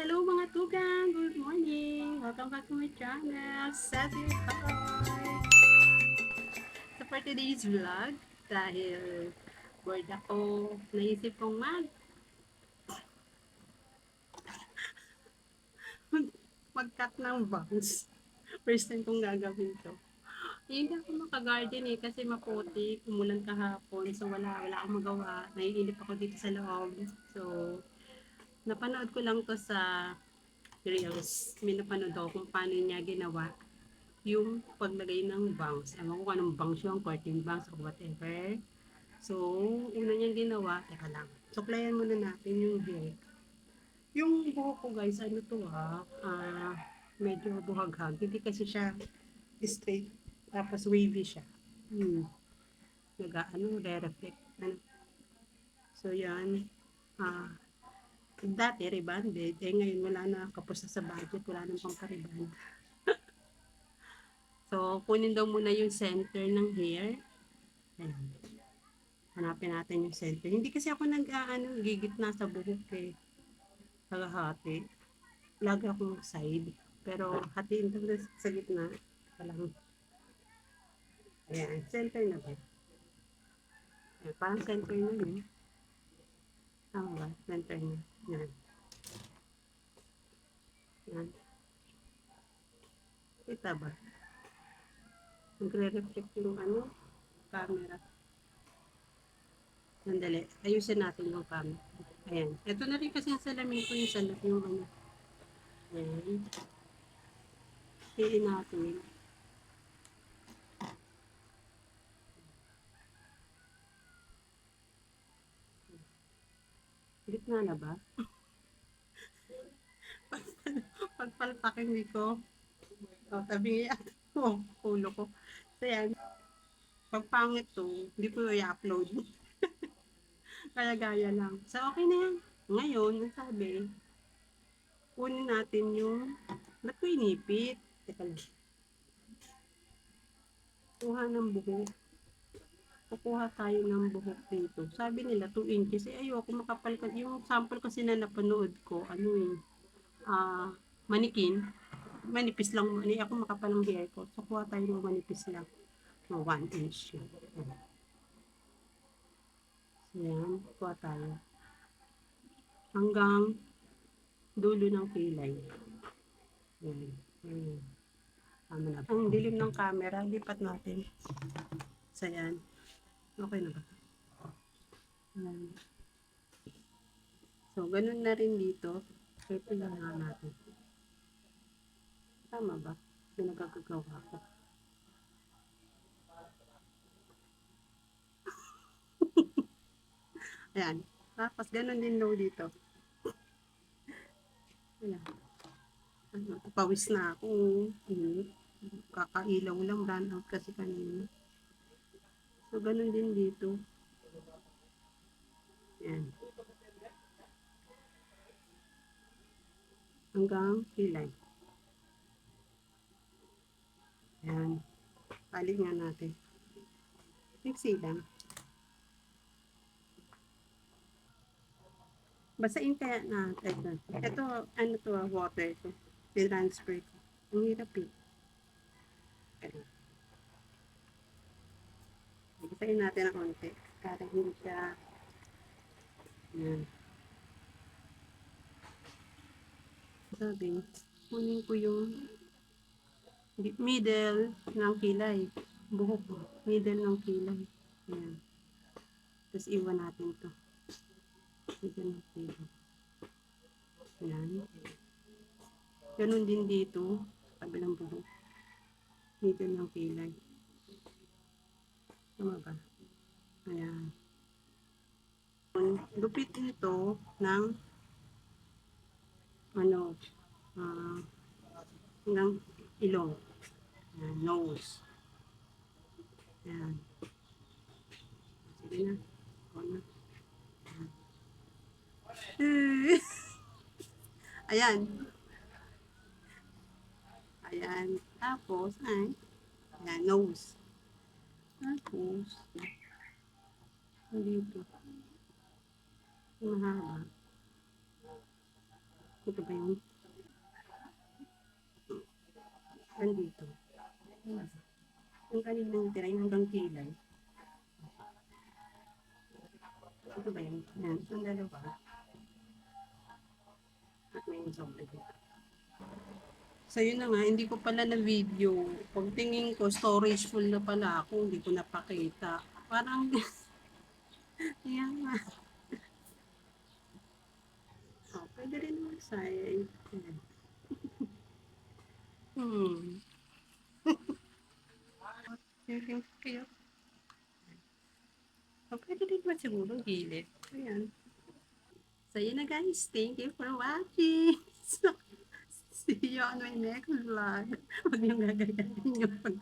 Hello mga tugang! Good morning! Welcome back to my channel, Sassy Hi! So for today's vlog, dahil bored ako, naisip kong mag-cut ng bangs. First time kong gagawin to. Hindi ako makagarden kasi maputi, umulan kahapon, so wala akong magawa. Naiinip ako dito sa loob. So, napanood ko lang to sa Reels. May napanood ako kung paano niya ginawa yung paglagay ng bangs. Ewan ko kung anong bangs yung curtain bangs or whatever. So, una niyang ginawa, teka lang. Suklayan muna natin yung hair. Yung buhok ko guys, ano to medyo buhaghag. Hindi kasi siya straight. Tapos wavy siya. Re-reflect. Ano. So, yan. Ah, dati rebanded. Ngayon wala na. Kapos na sa budget. Wala nang pang reband. So, kunin daw muna yung center ng hair. Ayan. Hanapin natin yung center. Hindi kasi ako gigitna sa buhok eh. Kalahati. Lagi akong side. Pero hatiin ko sa gitna. Parang, ayan, center na ba? Ayan, parang center na yun. Tama ba? Center na. Yan. Yan. Kita ba? Nagre-reflect yung camera. Sandali. Ayusin natin yung camera. Ayan. Ito na rin kasi yung salamin ko yung salat yung Ayan. Tiin natin. Gitna na ba? Pagpalpakin ko. O, tabi yan. O, ulo ko. So, yan. Pag pangit to, hindi ko i-upload. Kaya gaya lang. So, okay na yan. Ngayon, nasabi, kunin natin yung, ba't ko inipit? Teka lang. Kuha ng buhok. Kukuha tayo ng buhok dito. Sabi nila 2 inches. Eh, ayoko makapal ka. Yung sample kasi na napanood ko, manikin. Manipis lang. Ako makapal ang hair ko. So, kuha tayo ng manipis lang. 1 inch. So, yan. Kuha tayo. Hanggang dulo ng kilay. Yan. Yan. Tama na. Ang dilim ng camera, lipat natin. So, yan. Okay na ba? Yan. So, ganun na rin dito. Ito lang nga natin. Tama ba? Yung nagagagawa ko. Ayan. Tapos, ganun din daw dito. Ayan. Pawis na ako. Kakailaw lang. Run out kasi kanina. So, ganun din dito. Ayan. Hanggang kilay. Ayan. Palig nga natin. Mixi lang. Basain kaya natin. Ito, water ko. Transfer ko. Ang hirap eh. Basain natin ang konti. Para hindi siya, yan. Sabi, kunin ko yung middle ng kilay. Buhok ko. Middle ng kilay. Yan. Tapos iwan natin to. Middle ng kilay. Yan. Ganun din dito. Kabilang buhok. Middle ng kilay. Tama ba? Ayan. Lupit nito ng ano, hanggang ilong. Ayan, nose. Ayan. Sige na. Ako na. Ayan. Ayan. Tapos, ayan, nose. Tapos, dito. Mahaba. Ito ba yun? Nandito. Yung kaninang tira, yung hanggang kilay. Ito ba yun? Yan. Yung dalawa. At may sobrang. So yun na nga, hindi ko pala na video. Pagtingin ko, storage full na pala ako, hindi ko napakita. Parang, yan nga. Oh, pwede rin naman sayang. Hmm. Thinking kayo. Oh, pwede rin naman siguro gilid. Ayan. So yun na guys, thank you for watching. So, see you on my next vlog. Huwag niyong gagayahin yung pag